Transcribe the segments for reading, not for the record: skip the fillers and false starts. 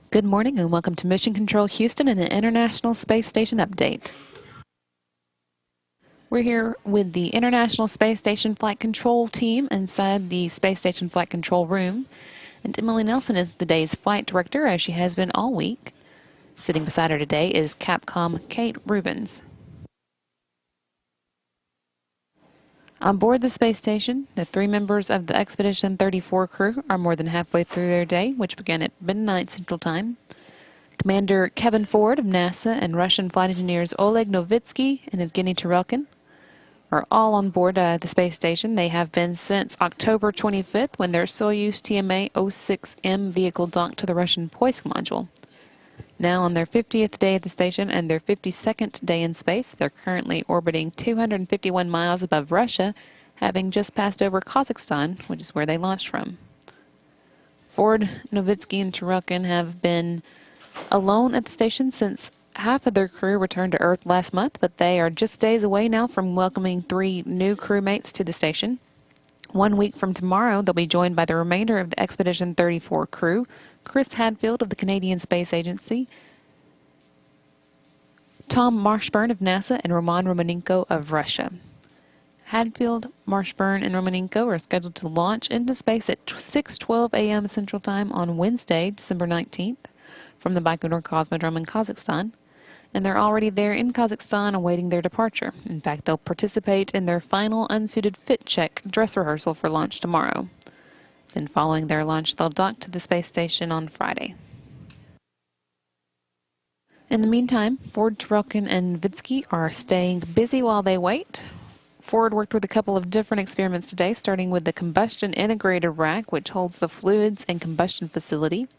Good morning and welcome to Mission Control Houston and the International Space Station Update. We're here with the International Space Station Flight Control team inside the Space Station Flight Control room. And Emily Nelson is the day's flight director, as she has been all week. Sitting beside her today is Capcom Kate Rubens. On board the space station, the 3 members of the Expedition 34 crew are more than halfway through their day, which began at midnight Central Time. Commander Kevin Ford of NASA and Russian flight engineers Oleg Novitsky and Evgeny Tarelkin are all on board the space station. They have been since October 25th, when their Soyuz TMA-06M vehicle docked to the Russian Poisk module. Now on their 50th day at the station and their 52nd day in space, they're currently orbiting 251 miles above Russia, having just passed over Kazakhstan, which is where they launched from. Ford, Novitsky, and Tarelkin have been alone at the station since half of their crew returned to Earth last month, but they are just days away now from welcoming 3 new crewmates to the station. 1 week from tomorrow, they'll be joined by the remainder of the Expedition 34 crew, Chris Hadfield of the Canadian Space Agency, Tom Marshburn of NASA, and Roman Romanenko of Russia. Hadfield, Marshburn, and Romanenko are scheduled to launch into space at 6:12 a.m. Central Time on Wednesday, December 19th, from the Baikonur Cosmodrome in Kazakhstan. And they're already there in Kazakhstan awaiting their departure. In fact, they'll participate in their final unsuited fit check dress rehearsal for launch tomorrow. Then following their launch, they'll dock to the space station on Friday. In the meantime, Ford, Tarelkin, and Novitsky are staying busy while they wait. Ford worked with a couple of different experiments today, starting with the combustion integrated rack, which holds the fluids and combustion facility.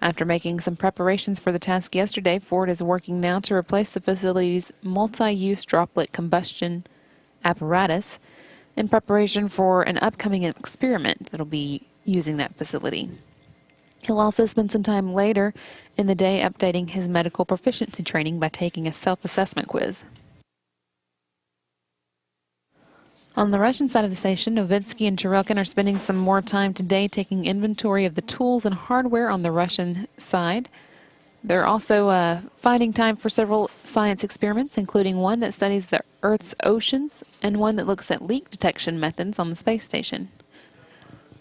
After making some preparations for the task yesterday, Ford is working now to replace the facility's multi-use droplet combustion apparatus in preparation for an upcoming experiment that'll be using that facility. He'll also spend some time later in the day updating his medical proficiency training by taking a self-assessment quiz. On the Russian side of the station, Novitsky and Tarelkin are spending some more time today taking inventory of the tools and hardware on the Russian side. They're also finding time for several science experiments, including one that studies the Earth's oceans and one that looks at leak detection methods on the space station.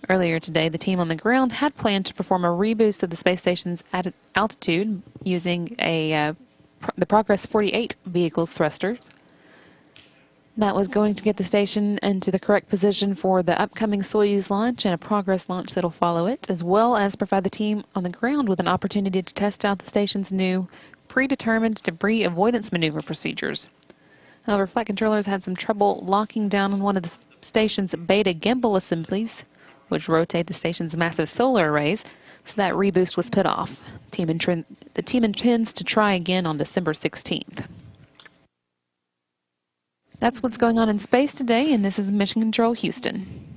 Earlier today, the team on the ground had planned to perform a reboost of the space station's altitude using the Progress 48 vehicle's thrusters. That was going to get the station into the correct position for the upcoming Soyuz launch and a Progress launch that'll follow it, as well as provide the team on the ground with an opportunity to test out the station's new predetermined debris avoidance maneuver procedures. However, flight controllers had some trouble locking down on one of the station's beta gimbal assemblies, which rotate the station's massive solar arrays, so that reboost was put off. The team intends to try again on December 16th. That's what's going on in space today, and this is Mission Control Houston.